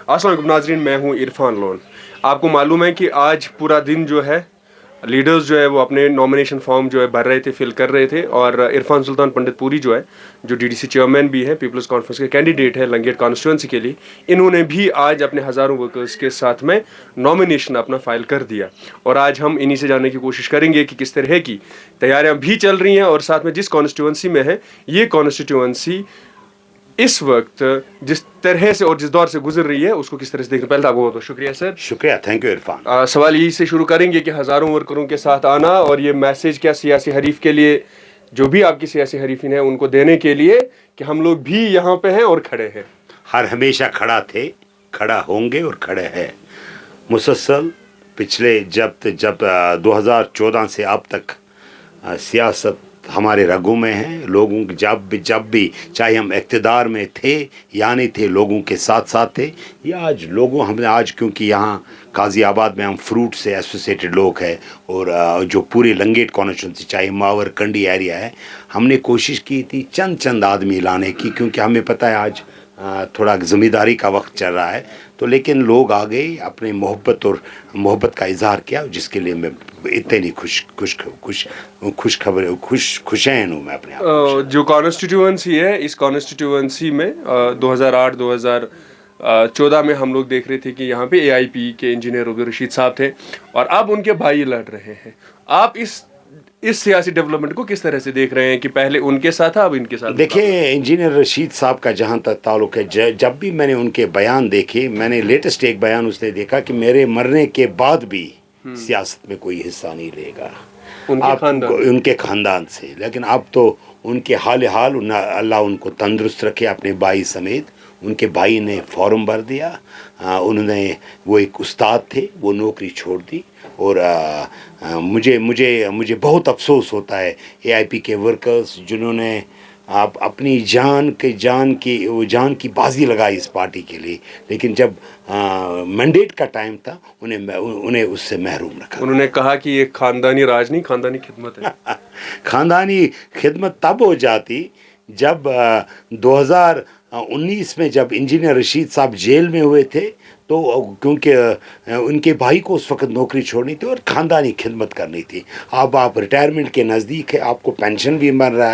अस्सलाम वालेकुम नाज़रीन, मैं हूं इरफान लोन। आपको मालूम है कि आज पूरा दिन जो है लीडर्स जो है वो अपने नॉमिनेशन फॉर्म जो है भर रहे थे, फिल कर रहे थे। और इरफान सुल्तान पंडितपुरी जो है, जो डीडीसी चेयरमैन भी है, पीपल्स कॉन्फ्रेंस के कैंडिडेट है लंगेट कॉन्स्टिट्यूंसी के लिए, इन्होंने भी आज अपने हज़ारों वर्कर्स के साथ में नॉमिनेशन अपना फाइल कर दिया। और आज हम इन्हीं से जानने की कोशिश करेंगे कि किस तरह की तैयारियां भी चल रही हैं और साथ में जिस कॉन्स्टिट्यूंसी में है ये कॉन्स्टिट्यूंसी इस वक्त जिस तरह से और जिस दौर से गुजर रही है उसको किस तरह से देखना। पहले तो आपको बहुत बहुत शुक्रिया सर। शुक्रिया, थैंक यू इरफान। सवाल यही से शुरू करेंगे कि हज़ारों वर्करों के साथ आना और ये मैसेज क्या सियासी हरीफ के लिए, जो भी आपकी सियासी हरीफिन है उनको देने के लिए कि हम लोग भी यहाँ पे हैं और खड़े हैं। हर हमेशा खड़ा थे, खड़ा होंगे और खड़े हैं। मुसलसल पिछले जब 2014 से अब तक सियासत हमारे रगों में है। लोगों के जब भी चाहे हम इक़्तिदार में थे या नहीं थे, लोगों के साथ साथ थे। या आज हमने आज क्योंकि यहाँ काजी आबाद में हम फ्रूट से एसोसिएटेड लोग हैं और जो पूरी लंगेट कॉन्स्टिट्यूंसी चाहे मावर कंडी एरिया है, हमने कोशिश की थी चंद आदमी लाने की, क्योंकि हमें पता है आज थोड़ा ज़िम्मेदारी का वक्त चल रहा है। तो लेकिन लोग आ गए, अपने मोहब्बत का इजहार किया, जिसके लिए मैं इतनी खुशैन हूँ मैं अपने आप। जो कॉन्स्टिट्यूंसी है, इस कॉन्स्टिट्यूंसी में 2008-2014 में हम लोग देख रहे थे कि यहाँ पे AIP के इंजीनियर उबैर रशीद साहब थे और अब उनके भाई लड़ रहे हैं। आप इस सियासी डेवलपमेंट को किस तरह से देख रहे हैं कि पहले उनके साथ था, अब इनके साथ? देखिए, इंजीनियर रशीद साहब का जहाँ तक ताल्लुक है, जब भी मैंने उनके बयान देखे, मैंने लेटेस्ट एक बयान उसने देखा कि मेरे मरने के बाद भी सियासत में कोई हिस्सा नहीं लेगा उनके ख़ानदान से। लेकिन अब तो उनके हाल अल्लाह उनको तंदुरुस्त रखे, अपने भाई समेत। उनके भाई ने फॉर्म भर दिया, वो एक उस्ताद थे, वो नौकरी छोड़ दी। और मुझे बहुत अफसोस होता है AIP के वर्कर्स जिन्होंने आप अपनी जान की बाजी लगाई इस पार्टी के लिए, लेकिन जब मैंडेट का टाइम था उन्हें उससे महरूम रखा। उन्होंने कहा कि ये खानदानी राज नहीं, खानदानी खिदमत है। खानदानी खिदमत तब हो जाती जब 2019 में जब इंजीनियर रशीद साहब जेल में हुए थे, तो क्योंकि उनके भाई को उस वक्त नौकरी छोड़नी थी और ख़ानदानी खिदमत करनी थी। अब आप रिटायरमेंट के नज़दीक है, आपको पेंशन भी मिल रहा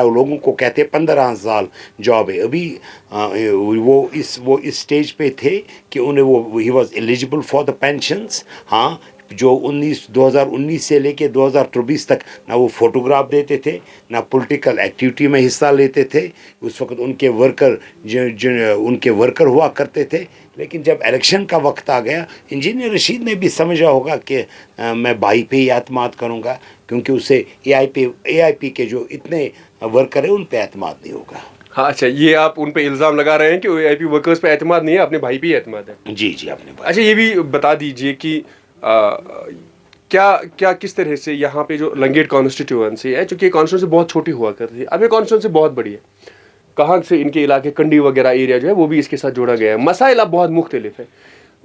है, लोगों को कहते हैं 15 साल जॉब है। अभी वो इस स्टेज पे थे कि he was eligible for the pensions. हाँ, जो 2019 से लेके 2024 तक ना वो फोटोग्राफ देते थे, ना पॉलिटिकल एक्टिविटी में हिस्सा लेते थे। उस वक्त उनके वर्कर हुआ करते थे। लेकिन जब इलेक्शन का वक्त आ गया, इंजीनियर रशीद ने भी समझा होगा कि मैं भाई पे ही एतमाद करूँगा, क्योंकि उसे AIP के जो इतने वर्कर हैं उन पे एतमाद नहीं होगा। हाँ, अच्छा, ये आप उन पे इल्ज़ाम लगा रहे हैं कि AIP वर्कर्स पे एतमाद नहीं है, अपने भाई पे ही एतमाद है? जी, अपने भाई। अच्छा, ये भी बता दीजिए कि क्या किस तरह से यहाँ पे जो लंगेट कॉन्स्टिट्यूंसी है, चूँकि कॉन्स्टिट्यूंसी बहुत छोटी हुआ करती थी, अब ये कॉन्स्टिट्यूंसी बहुत बड़ी है। कहाँ से इनके इलाके कंडी वगैरह एरिया जो है वो भी इसके साथ जोड़ा गया है। मसाइल अब बहुत मुख्तलिफ है।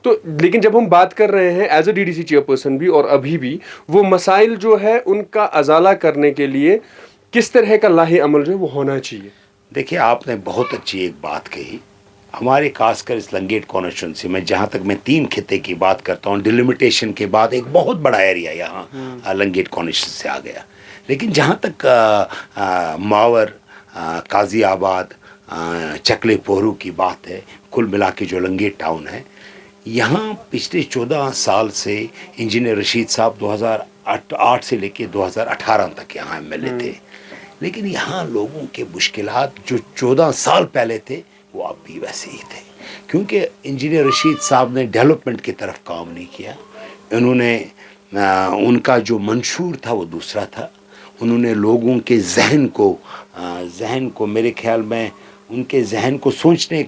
तो लेकिन जब हम बात कर रहे हैं एज ए DDC चेयरपर्सन भी और अभी भी, वो मसाइल जो है उनका अजाला करने के लिए किस तरह का लाहे अमल जो है वो होना चाहिए? देखिए, आपने बहुत अच्छी एक बात कही। हमारे खासकर इस लंगेट कॉन्स्टिट्यूंसी में, जहाँ तक मैं 3 खिते की बात करता हूँ, डिलिमिटेशन के बाद एक बहुत बड़ा एरिया यहाँ लंगेट कॉन्स्टिट्यूंसी से आ गया। लेकिन जहाँ तक मावर, काजी आबाद, चकले पोरू की बात है, कुल मिला के जो लंगेट टाउन है, यहाँ पिछले 14 साल से इंजीनियर रशीद साहब 2008 से लेके 2018 तक यहाँ MLA थे। लेकिन यहाँ लोगों के मुश्किलात जो 14 साल पहले थे वो अब भी वैसे ही थे, क्योंकि इंजीनियर रशीद साहब ने डेवलपमेंट की तरफ काम नहीं किया। उनका जो मंशूर था वो दूसरा था। उन्होंने लोगों के जहन को मेरे ख्याल में उनके जहन को सोचने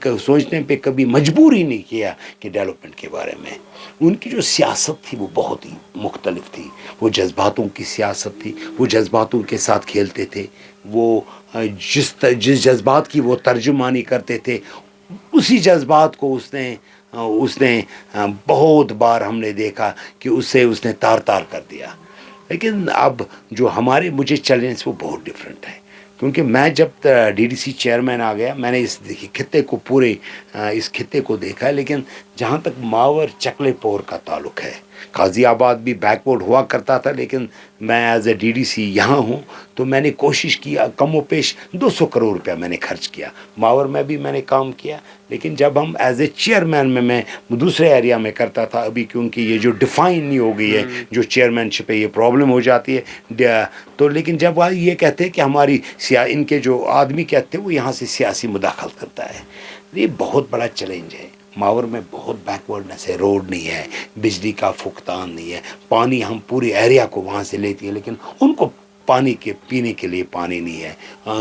पे कभी मजबूर ही नहीं किया कि डेवलपमेंट के बारे में। उनकी जो सियासत थी वो बहुत ही मुख्तलिफ थी। वो जज्बातों की सियासत थी, वो जज्बातों के साथ खेलते थे। वो जिस जज्बात की वो तर्जुमानी करते थे, उसी जज्बात को उसने बहुत बार हमने देखा कि उसने तार कर दिया। लेकिन अब जो मुझे चैलेंज वो बहुत डिफरेंट है, क्योंकि मैं जब DDC चेयरमैन आ गया, मैंने इस खित्ते को पूरे इस खिते को देखा है, लेकिन जहाँ तक मावर चकले पोर का ताल्लुक़ है, गाज़ी आबाद भी बैकवर्ड हुआ करता था, लेकिन मैं एज ए DDC यहाँ हूँ तो मैंने कोशिश किया, कम व पेश 200 करोड़ रुपया मैंने खर्च किया। मावर में भी मैंने काम किया, लेकिन जब हम एज ए चेयरमैन में मैं दूसरे एरिया में करता था, अभी क्योंकि ये जो डिफ़ाइन नहीं हो गई है जो चेयरमैनशिप है, ये प्रॉब्लम हो जाती है। तो लेकिन जब वह ये कहते हैं कि हमारी इनके जो आदमी कहते हैं वो यहाँ से सियासी मुदाखलत करता है, ये बहुत बड़ा चैलेंज है। मावर में बहुत बैकवर्डनेस है, रोड नहीं है, बिजली का फुकतान नहीं है, पानी हम पूरे एरिया को वहाँ से लेती है, लेकिन उनको पानी के पीने के लिए पानी नहीं है।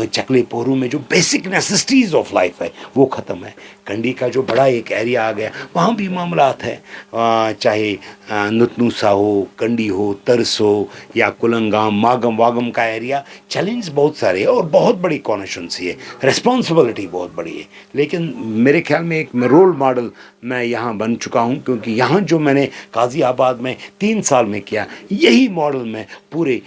चकले पोरू में जो बेसिक नेसेसिटीज़ ऑफ लाइफ है वो ख़त्म है। कंडी का जो बड़ा एक एरिया आ गया, वहाँ भी मामलात है, चाहे नुतनूसा हो, कंडी हो, तरस हो, या कुलंगाम, मागम वागम का एरिया, चैलेंज बहुत सारे हैं और बहुत बड़ी कॉन्स्टिट्यूंसी है, रिस्पॉन्सिबिलिटी बहुत बड़ी है। लेकिन मेरे ख्याल में एक रोल मॉडल मैं यहाँ बन चुका हूँ, क्योंकि यहाँ जो मैंने गाज़ी आबाद में 3 साल में किया, यही मॉडल मैं पूरी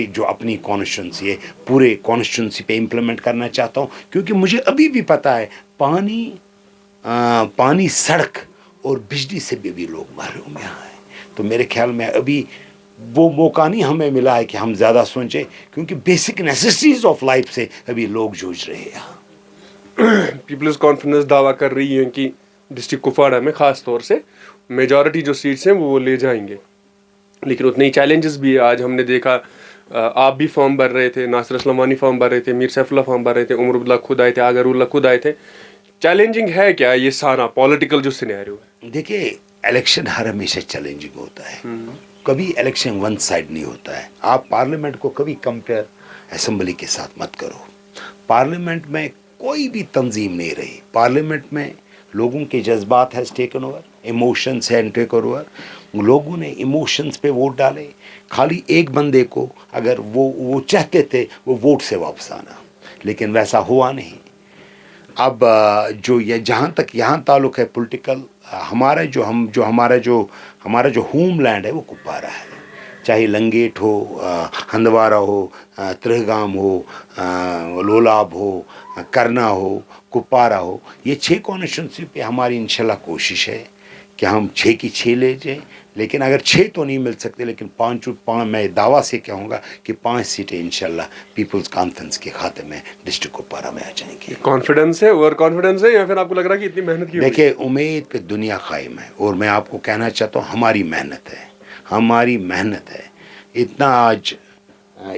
जो अपनी कॉन्स्टिट्यूंसी है, पूरे कॉन्स्टिट्यूंसी पे इम्प्लीमेंट करना चाहता हूँ, क्योंकि मुझे अभी भी पता है पानी, सड़क और बिजली से भी लोग महरूम यहाँ हैं। तो मेरे ख्याल में अभी वो मौका नहीं हमें मिला है कि हम ज़्यादा सोचें, क्योंकि बेसिक नेसेसिटीज़ ऑफ लाइफ से अभी लोग जूझ रहे हैं यहाँ। पीपल्स कॉन्फ्रेंस दावा कर रही है कि डिस्ट्रिक्ट कुपवाड़ा में ख़ास तौर से मेजॉरिटी जो सीट्स हैं वो ले जाएंगे, लेकिन उतने ही चैलेंजेस भी है। आज हमने देखा, आप भी फॉर्म भर रहे थे, नासिर असलमानी फॉर्म भर रहे थे, मीर सैफुल्लाह फॉर्म भर रहे थे, उमर अब्दुल्ला खुद आए थे, आगरुल्लाह खुद आए थे। चैलेंजिंग है क्या ये सारा पॉलिटिकल जो सिनेरियो है? देखिए, इलेक्शन हर हमेशा चैलेंजिंग होता है, कभी इलेक्शन वन साइड नहीं होता है। आप पार्लियामेंट को कभी कंपेयर असेंबली के साथ मत करो। पार्लियामेंट में कोई भी तंजीम नहीं रही, पार्लियामेंट में लोगों के जज्बात हैज़ टेकन ओवर, इमोशंस है टेक ओवर, लोगों ने इमोशंस पे वोट डाले। खाली एक बंदे को अगर वो चाहते थे वो वोट से वापस आना, लेकिन वैसा हुआ नहीं। अब जो ये जहाँ तक यहाँ ताल्लुक़ है पॉलिटिकल, हमारा जो होम लैंड है वो कुपवाड़ा है, चाहे लंगेट हो, हंदवारा हो, त्रिहगाम हो, लोलाब हो, करना हो, कुपवाड़ा हो, ये 6 कॉन्स्टिट्यूंसी पे हमारी इंशाल्लाह कोशिश है कि हम 6 की 6 ले जाएं। लेकिन अगर 6 तो नहीं मिल सकते, लेकिन 5 मैं दावा से कहूँगा कि 5 सीटें इंशाल्लाह पीपल्स कॉन्फ्रेंस के खाते में डिस्ट्रिक्ट कुपवाड़ा में आ जाएंगी। कॉन्फिडेंस है, ओवर कॉन्फिडेंस है, या फिर आपको लग रहा है कि इतनी मेहनत की? देखिए, उम्मीद पे दुनिया कायम है, और मैं आपको कहना चाहता हूँ हमारी मेहनत है।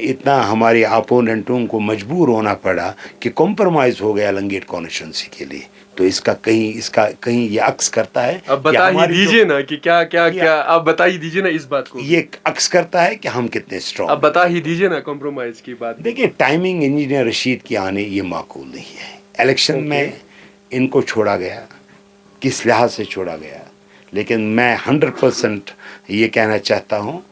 इतना हमारे अपोनेंटों को मजबूर होना पड़ा कि कॉम्प्रोमाइज़ हो गया लंगेट कॉन्स्टिट्यूंसी के लिए, तो इसका कहीं ये अक्स करता है। अब बता ही दीजिए ना कि क्या आप बता ही दीजिए ना इस बात को। ये अक्स करता है कि हम कितने स्ट्रॉन्ग। अब बता ही दीजिए ना कॉम्प्रोमाइज़ की बात। देखिए, टाइमिंग इंजीनियर रशीद की आने ये माकूल नहीं है। इलेक्शन में इनको छोड़ा गया, किस लिहाज से छोड़ा गया, लेकिन मैं 100% ये कहना चाहता हूँ,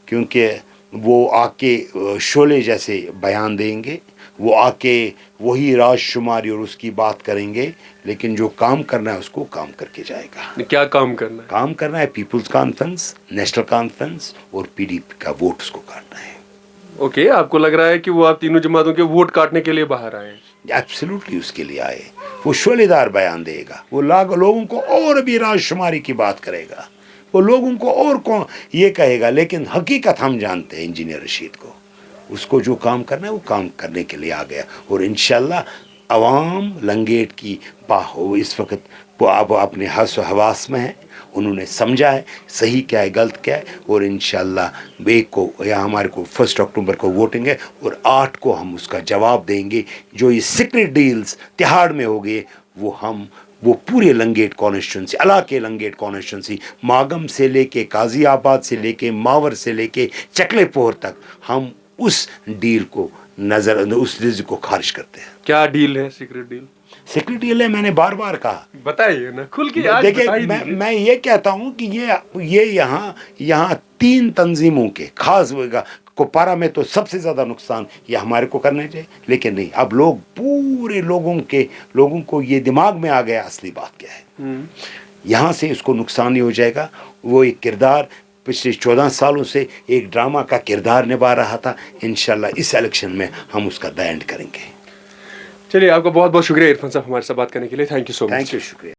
क्योंकि वो आके शोले जैसे बयान देंगे, वो आके वही राजशुमारी और उसकी बात करेंगे, लेकिन जो काम करना है उसको काम करके जाएगा। क्या काम करना है? काम करना है पीपल्स कॉन्फ्रेंस, नेशनल कॉन्फ्रेंस और PDP का वोट उसको काटना है। ओके, आपको लग रहा है कि वो आप तीनों जमातों के वोट काटने के लिए बाहर आए हैं? एब्सोल्युटली उसके लिए आए। वो शोलेदार बयान देगा, वो लोगों को और भी राजशुमारी की बात करेगा, वो लोगों को और ये कहेगा, लेकिन हकीकत हम जानते हैं इंजीनियर रशीद को, उसको जो काम करना है वो काम करने के लिए आ गया। और इंशाल्लाह अवाम लंगेट की इस वक्त वो अब अपने हस व हवास में है, उन्होंने समझा है सही क्या है गलत क्या है, और इंशाल्लाह 1 को या हमारे को 1 अक्टूबर को वोटिंग है, और 8 को हम उसका जवाब देंगे। जो ये सीक्रेट डील्स तिहाड़ में हो गए वो पूरे लंगेट कॉन्स्टिट्यूंसी, अलाके लंगेट कॉन्स्टिट्यूंसी, मागम से लेके काजी आबाद से लेके मावर से लेके चकले पोहर तक, हम उस डील को उस डील को खारिज करते हैं। क्या डील है? सीक्रेट डील है, मैंने बार बार कहा। बताइए ना खुल के। देखिए, मैं ये कहता हूँ कि ये यहाँ 3 तंजीमों के खास कुपवाड़ा में तो सबसे ज़्यादा नुकसान ये हमारे को करना चाहिए, लेकिन नहीं, अब पूरे लोगों को ये दिमाग में आ गया असली बात क्या है। यहाँ से इसको नुकसान नहीं हो जाएगा। वो एक किरदार पिछले 14 सालों से एक ड्रामा का किरदार निभा रहा था, इंशाल्लाह इस इलेक्शन में हम उसका द एंड करेंगे। चलिए आपका बहुत बहुत शुक्रिया इरफान साहब हमारे साथ बात करने के लिए, thank you so much. Thank you, शुक्रिया.